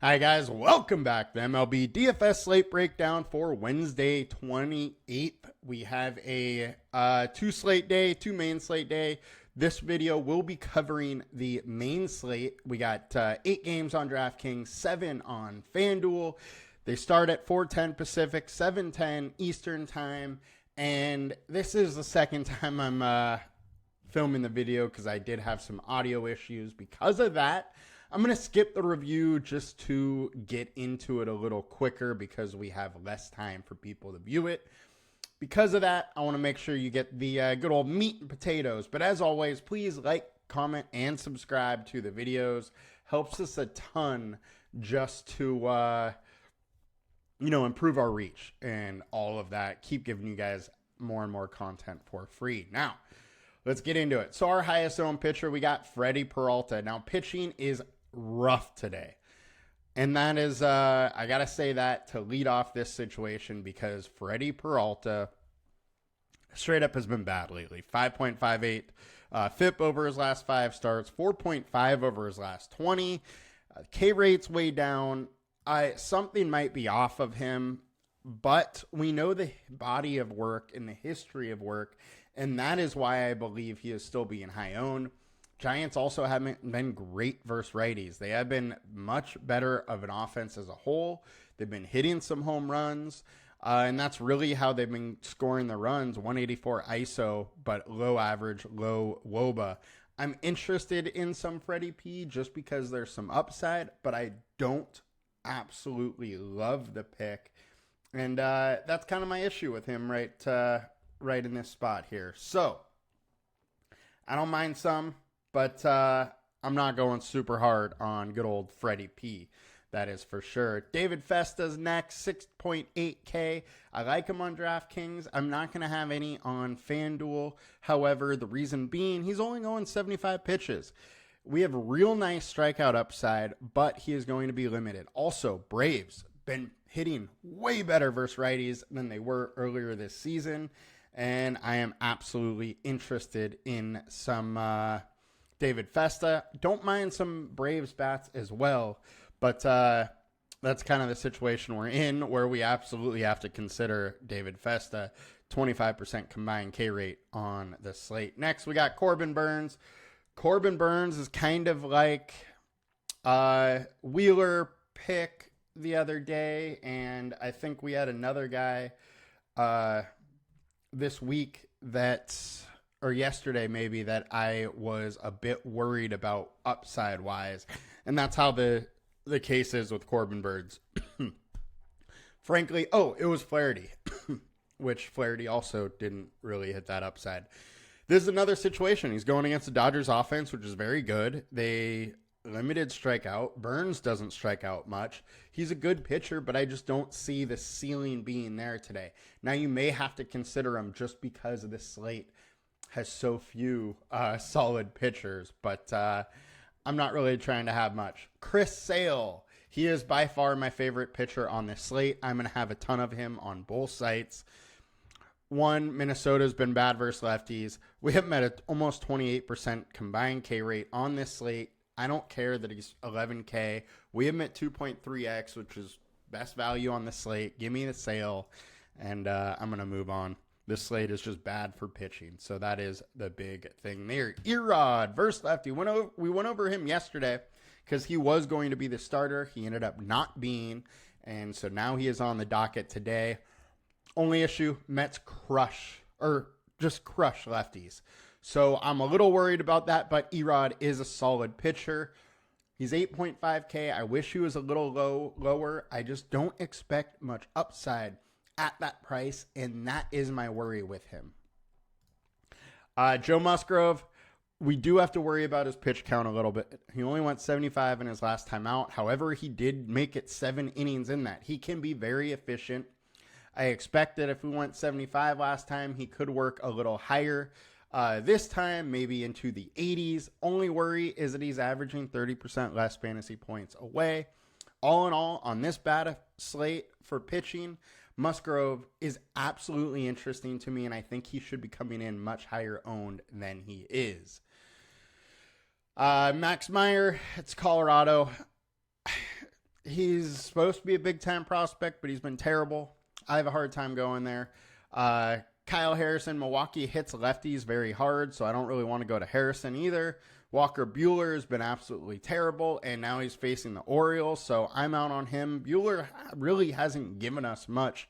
Hi guys, welcome back to MLB DFS slate breakdown for Wednesday 28th. We have a two main slate day. This video will be covering the main slate. We got 8 games on DraftKings, 7 on FanDuel. They start at 4:10 Pacific, 7:10 Eastern time, and this is the second time I'm filming the video because I did have some audio issues. Because of that, I'm going to skip the review just to get into it a little quicker because we have less time for people to view it. Because of that, I want to make sure you get the good old meat and potatoes. But as always, please like, comment, and subscribe to the videos. Helps us a ton just to, improve our reach and all of that. Keep giving you guys more and more content for free. Now, let's get into it. So our highest owned pitcher, we got Freddie Peralta. Now, pitching is rough today. And that is, I got to say that to lead off this situation because Freddie Peralta straight up has been bad lately. 5.58 FIP over his last 5 starts, 4.5 over his last 20. K rate's way down. Something might be off of him, but we know the body of work and the history of work, and that is why I believe he is still being high owned. Giants also haven't been great versus righties. They have been much better of an offense as a whole. They've been hitting some home runs, and that's really how they've been scoring the runs. 184 ISO, but low average, low WOBA. I'm interested in some Freddie P just because there's some upside, but I don't absolutely love the pick. And that's kind of my issue with him right in this spot here. So, I don't mind some, but I'm not going super hard on good old Freddie P. That is for sure. David Festa's next, 6.8K. I like him on DraftKings. I'm not going to have any on FanDuel. However, the reason being, he's only going 75 pitches. We have real nice strikeout upside, but he is going to be limited. Also, Braves been hitting way better versus righties than they were earlier this season. And I am absolutely interested in some David Festa. Don't mind some Braves bats as well. But that's kind of the situation we're in where we absolutely have to consider David Festa. 25% combined K rate on the slate. Next, we got Corbin Burnes. Corbin Burnes is kind of like Wheeler pick the other day. And I think we had another guy this week or yesterday maybe, that I was a bit worried about upside wise. And that's how the case is with Corbin Burnes. Frankly, it was Flaherty, which Flaherty also didn't really hit that upside. This is another situation. He's going against the Dodgers offense, which is very good. They limited strikeout. Burnes doesn't strike out much. He's a good pitcher, but I just don't see the ceiling being there today. Now, you may have to consider him just because of the slate has so few solid pitchers, but I'm not really trying to have much. Chris Sale. He is by far my favorite pitcher on this slate. I'm going to have a ton of him on both sites. One, Minnesota's been bad versus lefties. We have met at almost 28% combined K rate on this slate. I don't care that he's 11K. We have met 2.3x, which is best value on the slate. Give me the Sale, and I'm going to move on. This slate is just bad for pitching, so that is the big thing there. Erod versus lefty. We went over him yesterday because he was going to be the starter. He ended up not being, and so now he is on the docket today. Only issue, Mets crush lefties. So I'm a little worried about that, but Erod is a solid pitcher. He's 8.5K. I wish he was a little lower. I just don't expect much upside at that price, and that is my worry with him. Joe Musgrove, we do have to worry about his pitch count a little bit. He only went 75 in his last time out. However, he did make it 7 innings in that. He can be very efficient. I expect that if we went 75 last time, he could work a little higher. This time, maybe into the 80s. Only worry is that he's averaging 30% less fantasy points away. All in all, on this bad slate for pitching, Musgrove is absolutely interesting to me, and I think he should be coming in much higher owned than he is. Max Meyer, it's Colorado. he's supposed to be a big time prospect, but he's been terrible. I have a hard time going there. Kyle Harrison, Milwaukee hits lefties very hard, so I don't really want to go to Harrison either. Walker Buehler has been absolutely terrible, and now he's facing the Orioles, so I'm out on him. Buehler really hasn't given us much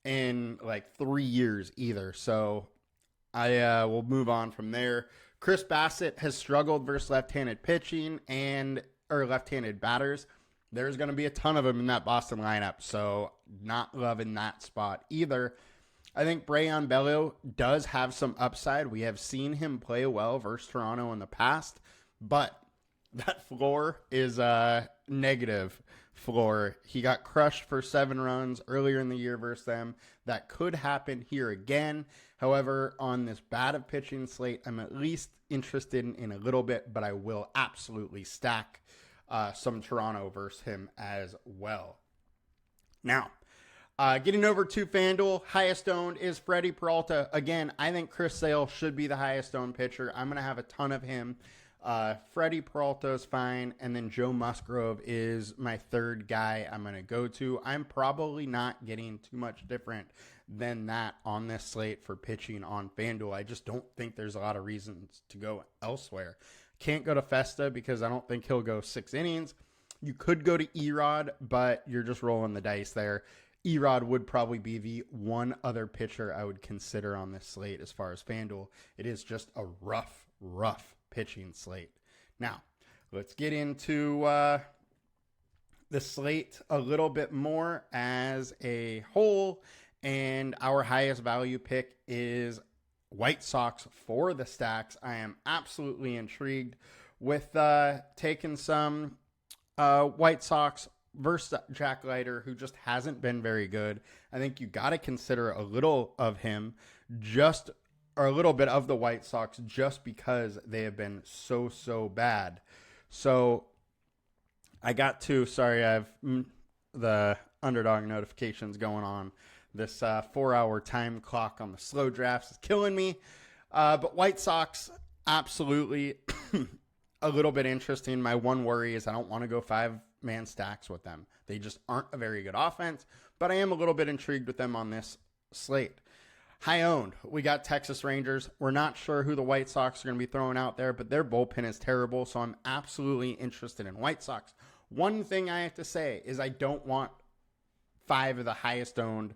in like 3 years either, so I will move on from there. Chris Bassett has struggled versus left-handed pitching or left-handed batters. There's going to be a ton of them in that Boston lineup, so not loving that spot either. I think Brayan Bello does have some upside. We have seen him play well versus Toronto in the past, but that floor is a negative floor. He got crushed for 7 runs earlier in the year versus them. That could happen here again. However, on this bad of pitching slate, I'm at least interested in a little bit, but I will absolutely stack some Toronto versus him as well. Now, getting over to FanDuel, highest owned is Freddie Peralta. Again, I think Chris Sale should be the highest owned pitcher. I'm going to have a ton of him. Freddie Peralta is fine, and then Joe Musgrove is my third guy I'm going to go to. I'm probably not getting too much different than that on this slate for pitching on FanDuel. I just don't think there's a lot of reasons to go elsewhere. Can't go to Festa because I don't think he'll go 6 innings. You could go to Erod, but you're just rolling the dice there. Erod would probably be the one other pitcher I would consider on this slate as far as FanDuel. It is just a rough pitching slate. Now, let's get into the slate a little bit more as a whole. And our highest value pick is White Sox for the stacks. I am absolutely intrigued with taking some White Sox versus Jack Leiter, who just hasn't been very good. I think you got to consider a little of him, or a little bit of the White Sox, just because they have been so bad. So I have the Underdog notifications going on. This 4-hour time clock on the slow drafts is killing me. But White Sox, absolutely a little bit interesting. My one worry is I don't want to go 5-man stacks with them. They just aren't a very good offense, but I am a little bit intrigued with them on this slate. High owned, we got Texas Rangers. We're not sure who the White Sox are going to be throwing out there, but their bullpen is terrible, so I'm absolutely interested in White Sox. One thing I have to say is I don't want 5 of the highest owned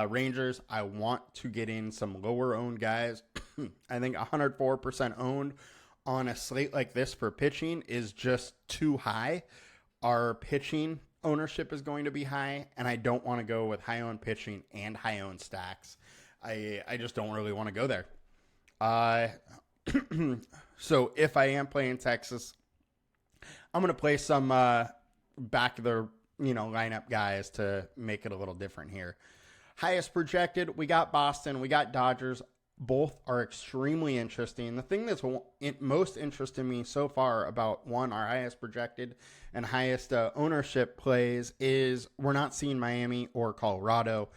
Rangers. I want to get in some lower owned guys. I think 104% owned on a slate like this for pitching is just too high. Our pitching ownership is going to be high, and I don't want to go with high owned pitching and high owned stacks. I just don't really want to go there. So if I am playing Texas, I'm going to play some back of the lineup guys to make it a little different here. Highest projected, we got Boston, we got Dodgers. Both are extremely interesting. The thing that's most interesting me so far about our highest projected and highest ownership plays is we're not seeing Miami or Colorado.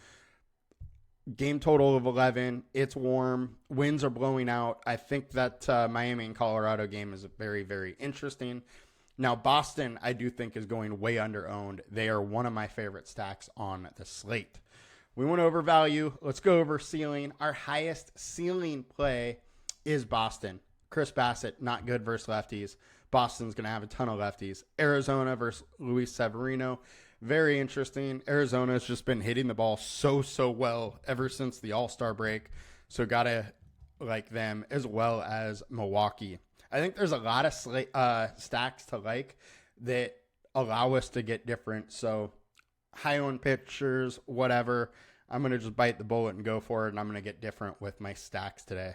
Game total of 11. It's warm. Winds are blowing out. I think that Miami and Colorado game is very, very interesting. Now, Boston, I do think, is going way under owned. They are one of my favorite stacks on the slate. We went over value. Let's go over ceiling. Our highest ceiling play is Boston. Chris Bassett, not good versus lefties. Boston's going to have a ton of lefties. Arizona versus Luis Severino. Very interesting. Arizona's just been hitting the ball so well ever since the All-Star break. So got to like them, as well as Milwaukee. I think there's a lot of stacks to like that allow us to get different. So high-owned pitchers, whatever. I'm going to just bite the bullet and go for it, and I'm going to get different with my stacks today.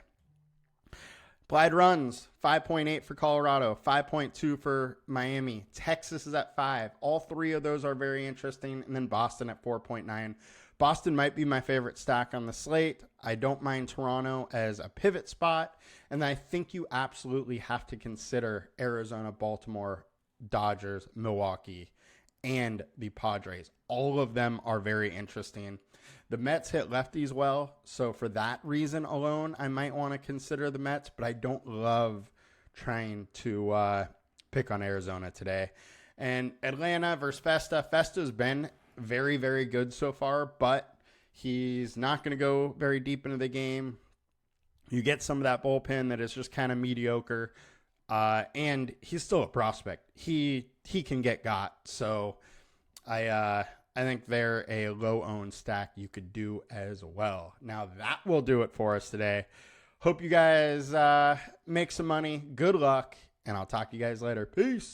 Applied runs, 5.8 for Colorado, 5.2 for Miami. Texas is at 5. All 3 of those are very interesting, and then Boston at 4.9. Boston might be my favorite stack on the slate. I don't mind Toronto as a pivot spot, and I think you absolutely have to consider Arizona, Baltimore, Dodgers, Milwaukee, and the Padres. All of them are very interesting. The Mets hit lefties well, so for that reason alone, I might want to consider the Mets, but I don't love trying to pick on Arizona today. And Atlanta versus Festa. Festa's been very, very good so far, but he's not going to go very deep into the game. You get some of that bullpen that is just kind of mediocre. And he's still a prospect. He can get got. So I think they're a low-owned stack you could do as well. Now that will do it for us today. Hope you guys make some money. Good luck, and I'll talk to you guys later. Peace.